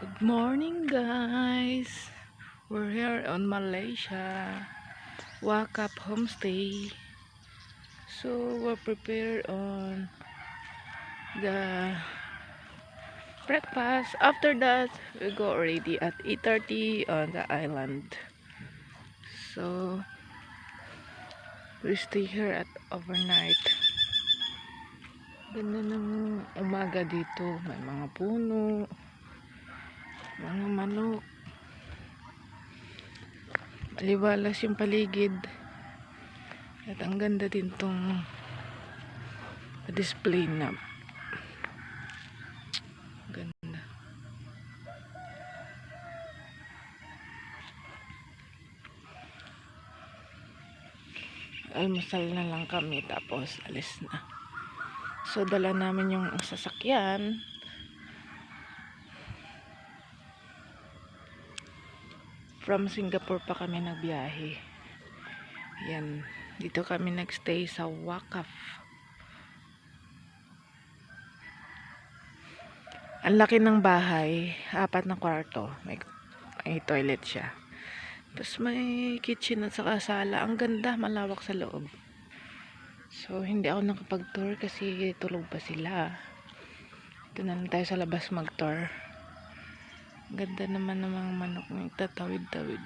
Good morning, guys. We're here on Malaysia Wakap Homestay. So we're prepared on the breakfast. After that, we go already at 8:30 on the island. So we stay here at overnight. Ganda ng umaga dito. May mga puno, mga manok. Maliwalas yung paligid. At ang ganda din tong display na. Ganda. Almusal na lang kami tapos alis na. So dala namin yung sasakyan. From Singapore pa kami nagbiyahe. Yan. Dito kami nagstay sa Wakaf. Ang laki ng bahay. 4 na kwarto. May toilet siya. Tapos may kitchen at saka sala. Ang ganda. Malawak sa loob. So hindi ako nakapag-tour kasi tulog pa sila. Ito na lang tayo sa labas mag-tour. Ganda naman ng mga manok na tatawid-tawid.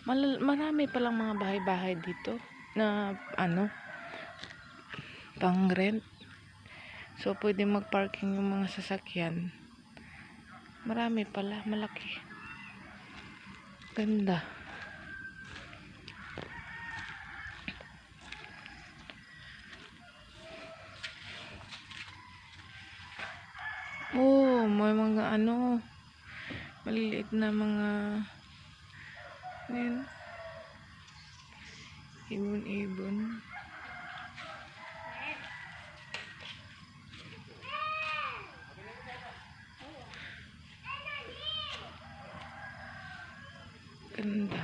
Marami palang mga bahay-bahay dito na pang rent. So pwede mag-parking yung mga sasakyan. Marami pala, malaki. Ganda. Oh, may mga maliliit na mga ibon-ibon. Ganda.